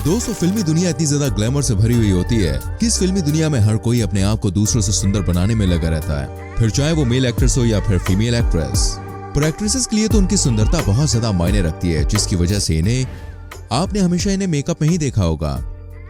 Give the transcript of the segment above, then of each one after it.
दोस्तों, फिल्मी दुनिया इतनी ज्यादा ग्लैमर से भरी हुई होती है कि इस फिल्मी दुनिया में हर कोई अपने आप को दूसरों से सुंदर बनाने में लगा रहता है, फिर चाहे वो मेल एक्ट्रेस हो या फिर फीमेल एक्ट्रेस। पर एक्ट्रेसेस के लिए तो उनकी सुंदरता बहुत ज्यादा मायने रखती है, जिसकी वजह से आपने हमेशा इन्हें मेकअप में ही देखा होगा।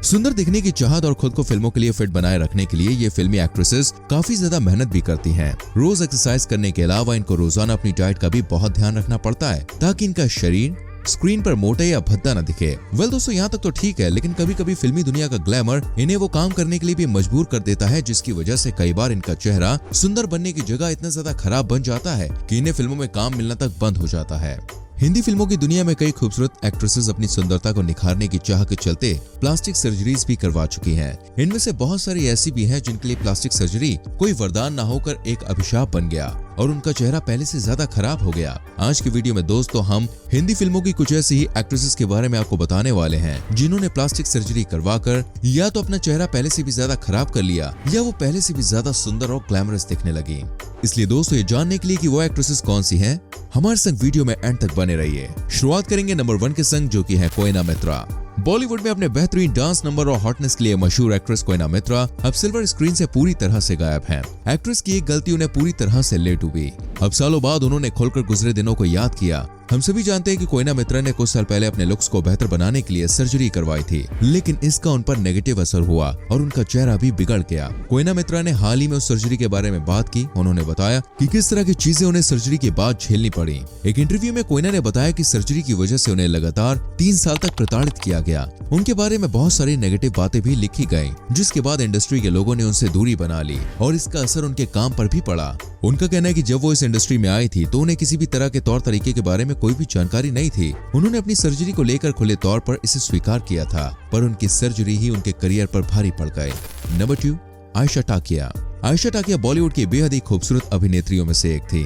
सुंदर दिखने की चाहत और खुद को फिल्मों के लिए फिट बनाए रखने के लिए ये फिल्मी एक्ट्रेसेस काफी ज्यादा मेहनत भी करती हैं। रोज एक्सरसाइज करने के अलावा इनको रोजाना अपनी डाइट का भी बहुत ध्यान रखना पड़ता है ताकि इनका शरीर स्क्रीन पर मोटा या भद्दा न दिखे। दोस्तों, यहाँ तक तो ठीक है, लेकिन कभी कभी फिल्मी दुनिया का ग्लैमर इन्हें वो काम करने के लिए भी मजबूर कर देता है, जिसकी वजह से कई बार इनका चेहरा सुंदर बनने की जगह इतना ज्यादा खराब बन जाता है कि इन्हें फिल्मों में काम मिलना तक बंद हो जाता है। हिंदी फिल्मों की दुनिया में कई खूबसूरत एक्ट्रेसेस अपनी सुंदरता को निखारने की चाह के चलते प्लास्टिक सर्जरीज भी करवा चुकी हैं। इनमें से बहुत सारी ऐसी भी हैं जिनके लिए प्लास्टिक सर्जरी कोई वरदान न होकर एक अभिशाप बन गया और उनका चेहरा पहले से ज्यादा खराब हो गया। आज की वीडियो में दोस्तों हम हिंदी फिल्मों की कुछ ऐसी ही एक्ट्रेसेस के बारे में आपको बताने वाले हैं जिन्होंने प्लास्टिक सर्जरी करवाकर या तो अपना चेहरा पहले से भी ज्यादा खराब कर लिया या वो पहले से भी ज्यादा सुंदर और ग्लैमरस दिखने लगी। इसलिए दोस्तों, ये जानने के लिए कि वो एक्ट्रेसेस कौन सी हैं, हमारे संग वीडियो में एंड तक बने रहिए। शुरुआत करेंगे नंबर 1 के संग, जो कि है कोएना मित्रा। बॉलीवुड में अपने बेहतरीन डांस नंबर और हॉटनेस के लिए मशहूर एक्ट्रेस कोएना मित्रा अब सिल्वर स्क्रीन से पूरी तरह से गायब हैं। एक्ट्रेस की एक गलती उन्हें पूरी तरह से ले डूबी। अब सालों बाद उन्होंने खोलकर गुजरे दिनों को याद किया। हम सभी जानते हैं कि कोएना मित्रा ने कुछ साल पहले अपने लुक्स को बेहतर बनाने के लिए सर्जरी करवाई थी, लेकिन इसका उन पर नेगेटिव असर हुआ और उनका चेहरा भी बिगड़ गया। कोएना मित्रा ने हाल ही में उस सर्जरी के बारे में बात की। उन्होंने बताया कि किस तरह की चीजें उन्हें सर्जरी के बाद झेलनी पड़ी। एक इंटरव्यू में कोएना ने बताया कि सर्जरी की वजह से उन्हें लगातार 3 साल तक प्रताड़ित किया गया। उनके बारे में बहुत सारी नेगेटिव बातें भी लिखी गयी, जिसके बाद इंडस्ट्री के लोगों ने उनसे दूरी बना ली और इसका असर उनके काम पर भी पड़ा। उनका कहना है कि जब वो इस इंडस्ट्री में आई थी तो उन्हें किसी भी तरह के तौर तरीके के बारे में कोई भी जानकारी नहीं थी। उन्होंने अपनी सर्जरी को लेकर खुले तौर पर इसे स्वीकार किया था, पर उनकी सर्जरी ही उनके करियर पर भारी पड़ गए। नंबर 2, आयशा टाकिया। आयशा टाकिया बॉलीवुड की बेहद ही खूबसूरत अभिनेत्रियों में से एक थी।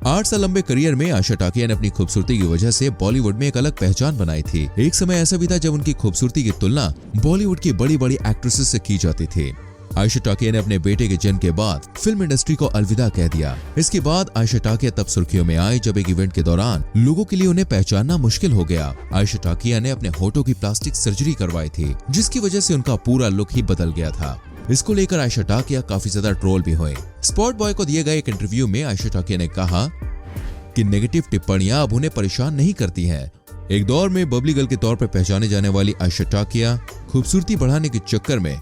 8 साल लंबे करियर में आयशा टाकिया ने अपनी खूबसूरती की वजह से बॉलीवुड में एक अलग पहचान बनाई थी। एक समय ऐसा भी था जब उनकी खूबसूरती की तुलना बॉलीवुड की बड़ी बड़ी एक्ट्रेसेस से की जाती थी। आयशा टाकिया ने अपने बेटे के जन्म के बाद फिल्म इंडस्ट्री को अलविदा कह दिया। इसके बाद आयशा टाकिया तब सुर्खियों में आई जब एक इवेंट के दौरान लोगों के लिए उन्हें पहचानना मुश्किल हो गया। आयशा टाकिया ने अपने होठों की प्लास्टिक सर्जरी करवाई थी, जिसकी वजह से उनका पूरा लुक ही बदल गया था। इसको लेकर आयशा टाकिया काफी ज्यादा ट्रोल भी हुए। स्पॉट बॉय को दिए गए एक इंटरव्यू में आयशा टाकिया ने कहा कि नेगेटिव टिप्पणियां अब उन्हें परेशान नहीं करती हैं। एक दौर में बबली गर्ल के तौर पर पहचाने जाने वाली आयशा टाकिया खूबसूरती बढ़ाने के चक्कर में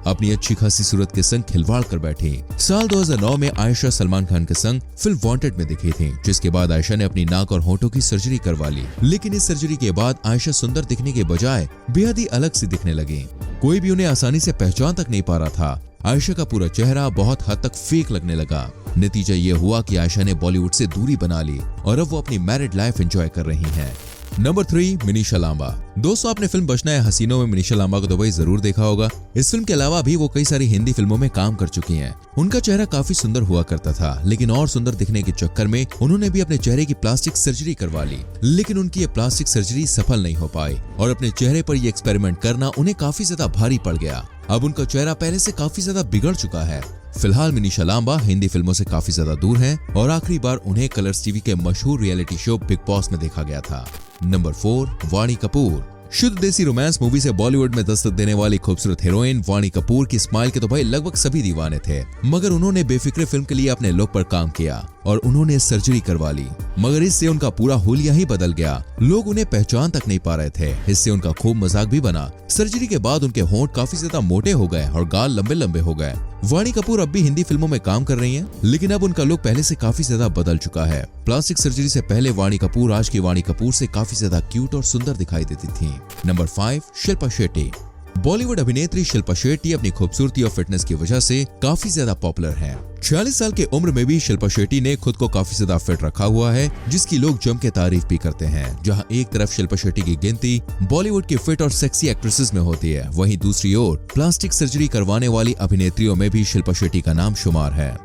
अपनी अच्छी खासी सूरत के संग खिलवाड़ कर बैठी। साल 2009 में आयशा सलमान खान के संग फिल्म वांटेड में दिखी थी, जिसके बाद आयशा ने अपनी नाक और होठों की सर्जरी करवा ली। लेकिन इस सर्जरी के बाद आयशा सुंदर दिखने के बजाय बेहद ही अलग सी दिखने लगी। कोई भी उन्हें आसानी से पहचान तक नहीं पा रहा था। आयशा का पूरा चेहरा बहुत हद तक फेक लगने लगा। नतीजा ये हुआ कि आयशा ने बॉलीवुड से दूरी बना ली और अब वो अपनी मैरिड लाइफ एंजॉय कर रही हैं। नंबर 3, मनीषा लांबा। दोस्तों, आपने फिल्म बचना है हसीनों में मनीषा लांबा को तो भाई जरूर देखा होगा। इस फिल्म के अलावा भी वो कई सारी हिंदी फिल्मों में काम कर चुकी हैं। उनका चेहरा काफी सुंदर हुआ करता था, लेकिन और सुंदर दिखने के चक्कर में उन्होंने भी अपने चेहरे की प्लास्टिक सर्जरी करवा ली। लेकिन उनकी ये प्लास्टिक सर्जरी सफल नहीं हो पाई और अपने चेहरे पर ये एक्सपेरिमेंट करना उन्हें काफी ज्यादा भारी पड़ गया। अब उनका चेहरा पहले से काफी ज्यादा बिगड़ चुका है। फिलहाल मनीषा लांबा हिंदी फिल्मों से काफी ज्यादा दूर हैं और आखिरी बार उन्हें कलर्स टीवी के मशहूर रियलिटी शो बिग बॉस में देखा गया था। नंबर 4, वाणी कपूर। शुद्ध देसी रोमांस मूवी से बॉलीवुड में दस्तक देने वाली खूबसूरत हीरोइन वाणी कपूर की स्माइल के तो भाई लगभग सभी दीवाने थे, मगर उन्होंने बेफिक्रे फिल्म के लिए अपने लुक पर काम किया और उन्होंने सर्जरी करवा ली, मगर इससे उनका पूरा हुलिया ही बदल गया। लोग उन्हें पहचान तक नहीं पा रहे थे। इससे उनका खूब मजाक भी बना। सर्जरी के बाद उनके होंठ काफी ज्यादा मोटे हो गए और गाल लंबे लंबे हो गए। वाणी कपूर अब भी हिंदी फिल्मों में काम कर रही हैं, लेकिन अब उनका लुक पहले से काफी ज्यादा बदल चुका है। प्लास्टिक सर्जरी से पहले वाणी कपूर आज की वाणी कपूर से काफी ज्यादा क्यूट और सुंदर दिखाई देती थी। नंबर 5, शिल्पा शेट्टी। बॉलीवुड अभिनेत्री शिल्पा शेट्टी अपनी खूबसूरती और फिटनेस की वजह से काफी ज्यादा पॉपुलर है। 46 साल की उम्र में भी शिल्पा शेट्टी ने खुद को काफी ज्यादा फिट रखा हुआ है, जिसकी लोग जम के तारीफ भी करते हैं। जहां एक तरफ शिल्पा शेट्टी की गिनती बॉलीवुड की फिट और सेक्सी एक्ट्रेसेस में होती है, वहीं दूसरी ओर प्लास्टिक सर्जरी करवाने वाली अभिनेत्रियों में भी शिल्पा शेट्टी का नाम शुमार है।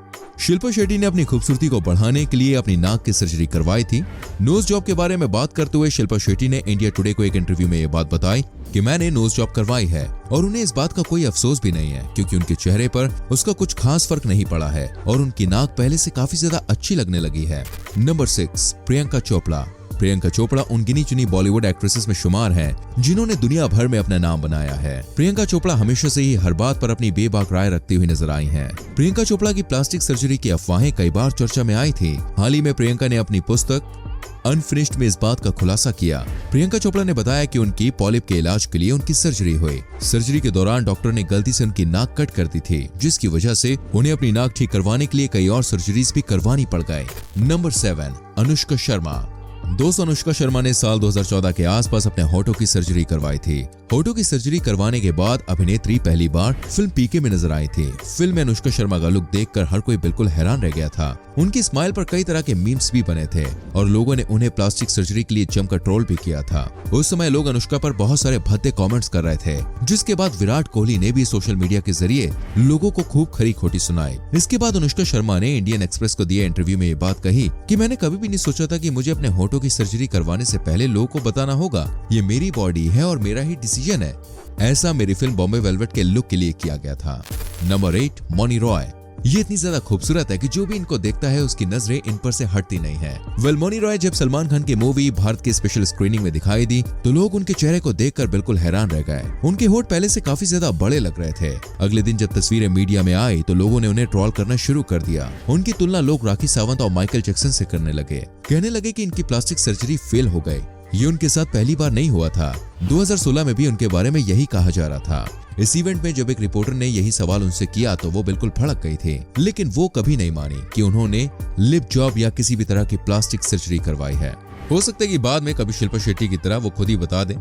शिल्पा शेट्टी ने अपनी खूबसूरती को बढ़ाने के लिए अपनी नाक की सर्जरी करवाई थी। नोज जॉब के बारे में बात करते हुए शिल्पा शेट्टी ने इंडिया टुडे को एक इंटरव्यू में ये बात बताई कि मैंने नोज जॉब करवाई है और उन्हें इस बात का कोई अफसोस भी नहीं है, क्योंकि उनके चेहरे पर उसका कुछ खास फर्क नहीं पड़ा है और उनकी नाक पहले से काफी ज्यादा अच्छी लगने लगी है। नंबर 6, प्रियंका चोपड़ा। प्रियंका चोपड़ा उन गिनी चुनी बॉलीवुड एक्ट्रेसेस में शुमार हैं जिन्होंने दुनिया भर में अपना नाम बनाया है। प्रियंका चोपड़ा हमेशा से ही हर बात पर अपनी बेबाक राय रखती हुई नजर आई हैं। प्रियंका चोपड़ा की प्लास्टिक सर्जरी की अफवाहें कई बार चर्चा में आई थी। हाल ही में प्रियंका ने अपनी पुस्तक अनफिनिश्ड में इस बात का खुलासा किया। प्रियंका चोपड़ा ने बताया कि उनकी पॉलिप के इलाज के लिए उनकी सर्जरी हुई। सर्जरी के दौरान डॉक्टर ने गलती से उनकी नाक कट कर दी थी, जिसकी वजह से उन्हें अपनी नाक ठीक करवाने के लिए कई और सर्जरीज भी करवानी पड़ गए। नंबर 7, अनुष्का शर्मा। दोस्तों, अनुष्का शर्मा ने साल 2014 के आसपास अपने होठों की सर्जरी करवाई थी। होठों की सर्जरी करवाने के बाद अभिनेत्री पहली बार फिल्म पीके में नजर आई थी। फिल्म में अनुष्का शर्मा का लुक देखकर हर कोई बिल्कुल हैरान रह गया था। उनकी स्माइल पर कई तरह के मीम्स भी बने थे और लोगों ने उन्हें प्लास्टिक सर्जरी के लिए जमकर ट्रोल भी किया था। उस समय लोग अनुष्का पर बहुत सारे भद्दे कमेंट्स कर रहे थे, जिसके बाद विराट कोहली ने भी सोशल मीडिया के जरिए लोगों को खूब खरी खोटी सुनाई। इसके बाद अनुष्का शर्मा ने इंडियन एक्सप्रेस को दिए इंटरव्यू में ये बात कही कि मैंने कभी भी नहीं सोचा था कि मुझे अपने होठों की सर्जरी करवाने से पहले लोगों को बताना होगा। ये मेरी बॉडी है और मेरा ही डिसीजन है। ऐसा मेरी फिल्म बॉम्बे वेलवेट के लुक के लिए किया गया था। नंबर 8, मौनी रॉय। ये इतनी ज्यादा खूबसूरत है कि जो भी इनको देखता है उसकी नजरें इन पर से हटती नहीं है। मौनी रॉय जब सलमान खान की मूवी भारत की स्पेशल स्क्रीनिंग में दिखाई दी तो लोग उनके चेहरे को देखकर बिल्कुल हैरान रह गए। उनके होठ पहले से काफी ज्यादा बड़े लग रहे थे। अगले दिन जब तस्वीरें मीडिया में आई तो लोगों ने उन्हें ट्रोल करना शुरू कर दिया। उनकी तुलना लोग राखी सावंत और माइकल जैक्सन से करने लगे। कहने लगे कि इनकी प्लास्टिक सर्जरी फेल हो गई। ये उनके साथ पहली बार नहीं हुआ था। 2016 में भी उनके बारे में यही कहा जा रहा था। इस इवेंट में जब एक रिपोर्टर ने यही सवाल उनसे किया तो वो बिल्कुल भड़क गई थी, लेकिन वो कभी नहीं मानी कि उन्होंने लिप जॉब या किसी भी तरह की प्लास्टिक सर्जरी करवाई है। हो सकता है कि बाद में कभी शिल्पा शेट्टी की तरह वो खुद ही बता दें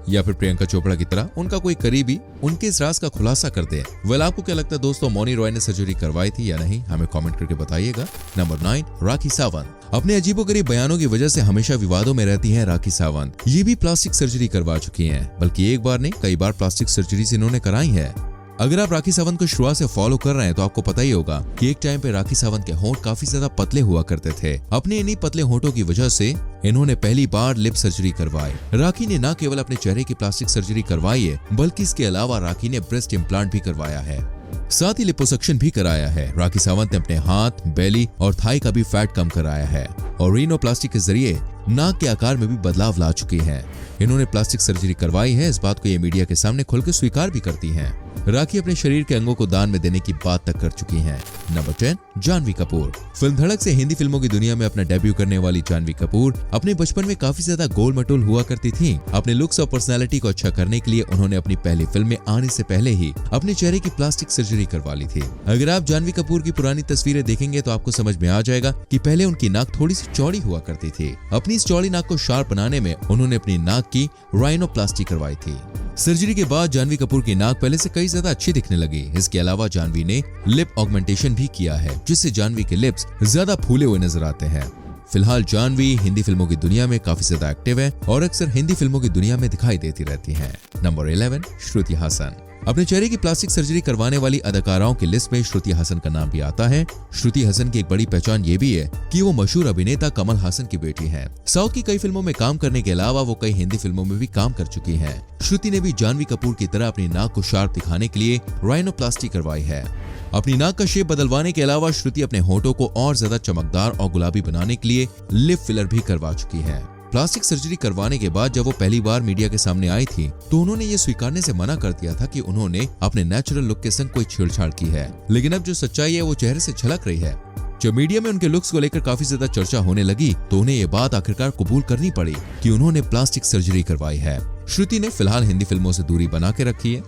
या फिर प्रियंका चोपड़ा की तरह उनका कोई करीबी उनके इस राज का खुलासा कर दे। आपको क्या लगता है दोस्तों, मौनी रॉय ने सर्जरी करवाई थी या नहीं? हमें कमेंट करके बताइएगा। नंबर 9, राखी सावंत। अपने अजीबोगरीब बयानों की वजह से हमेशा विवादों में रहती हैं राखी सावंत। ये भी प्लास्टिक सर्जरी करवा चुकी हैं, बल्कि एक बार नहीं कई बार प्लास्टिक सर्जरी इन्होंने कराई है। अगर आप राखी सावंत को शुरुआत से फॉलो कर रहे हैं तो आपको पता ही होगा कि एक टाइम पे राखी सावंत के होंठ काफी ज्यादा पतले हुआ करते थे। अपने इन्हीं पतले होंठों की वजह से इन्होंने पहली बार लिप सर्जरी करवाई। राखी ने न केवल अपने चेहरे की प्लास्टिक सर्जरी करवाई है, बल्कि इसके अलावा राखी ने ब्रेस्ट इम्प्लांट भी करवाया है, साथ ही लिपोसक्शन भी कराया है। राखी सावंत ने अपने हाथ, बेली और थाई का भी फैट कम कराया है और रीनोप्लास्टी के जरिए नाक के आकार में भी बदलाव ला चुकी हैं। इन्होंने प्लास्टिक सर्जरी करवाई है, इस बात को ये मीडिया के सामने खुलकर स्वीकार भी करती हैं। राखी अपने शरीर के अंगों को दान में देने की बात तक कर चुकी हैं। नंबर 10, जानवी कपूर। फिल्म धड़क से हिंदी फिल्मों की दुनिया में अपना डेब्यू करने वाली जानवी कपूर अपने बचपन में काफी ज्यादा गोल मटोल हुआ करती थी। अपने लुक्स और पर्सनैलिटी को अच्छा करने के लिए उन्होंने अपनी पहली फिल्म में आने से पहले ही अपने चेहरे की प्लास्टिक सर्जरी करवा ली थी। अगर आप जानवी कपूर की पुरानी तस्वीरें देखेंगे तो आपको समझ में आ जाएगा कि पहले उनकी नाक थोड़ी सी चौड़ी हुआ करती थी। अपनी इस चौड़ी नाक को शार्प बनाने में उन्होंने अपनी नाक की राइनोप्लास्टी करवाई थी। सर्जरी के बाद जानवी कपूर की नाक पहले से कई ज्यादा अच्छी दिखने लगी। इसके अलावा जानवी ने लिप ऑगमेंटेशन भी किया है, जिससे जानवी के लिप्स ज्यादा फूले हुए नजर आते हैं। फिलहाल जानवी हिंदी फिल्मों की दुनिया में काफी ज्यादा एक्टिव है और अक्सर हिंदी फिल्मों की दुनिया में दिखाई देती रहती हैं। नंबर 11, श्रुति हासन। अपने चेहरे की प्लास्टिक सर्जरी करवाने वाली अदाकाराओं की लिस्ट में श्रुति हासन का नाम भी आता है। श्रुति हासन की एक बड़ी पहचान ये भी है कि वो मशहूर अभिनेता कमल हासन की बेटी हैं। साउथ की कई फिल्मों में काम करने के अलावा वो कई हिंदी फिल्मों में भी काम कर चुकी हैं। श्रुति ने भी जानवी कपूर की तरह अपनी नाक को शार्प दिखाने के लिए राइनोप्लास्टी करवाई है। अपनी नाक का शेप बदलवाने के अलावा श्रुति अपने होठों को और ज्यादा चमकदार और गुलाबी बनाने के लिए लिप फिलर भी करवा चुकी है। प्लास्टिक सर्जरी करवाने के बाद जब वो पहली बार मीडिया के सामने आई थी तो उन्होंने ये स्वीकारने से मना कर दिया था कि उन्होंने अपने नेचुरल लुक के संग कोई छेड़छाड़ की है, लेकिन अब जो सच्चाई है वो चेहरे से झलक रही है। जब मीडिया में उनके लुक्स को लेकर काफी ज्यादा चर्चा होने लगी तो उन्हें ये बात आखिरकार कबूल करनी पड़ी कि उन्होंने प्लास्टिक सर्जरी करवाई है। श्रुति ने फिलहाल हिंदी फिल्मों से दूरी बना के रखी है,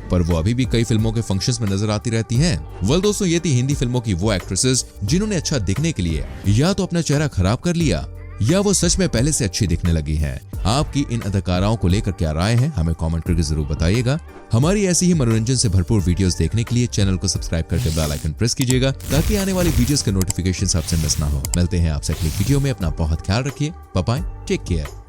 पर वो अभी भी कई फिल्मों के फंक्शंस में नजर आती रहती हैं। दोस्तों, ये थी हिंदी फिल्मों की वो एक्ट्रेसेस जिन्होंने अच्छा दिखने के लिए या तो अपना चेहरा खराब कर लिया या वो सच में पहले से अच्छी दिखने लगी हैं। आपकी इन अदाकाराओं को लेकर क्या राय है, हमें कमेंट करके जरूर बताइएगा। हमारी ऐसी ही मनोरंजन से भरपूर वीडियोस देखने के लिए चैनल को सब्सक्राइब करके बेल आइकन प्रेस कीजिएगा ताकि आने वाली वीडियोस के नोटिफिकेशन आपसे मिस ना हो। मिलते हैं आपसे अगली वीडियो में। अपना बहुत ख्याल रखिए। Bye bye, take care.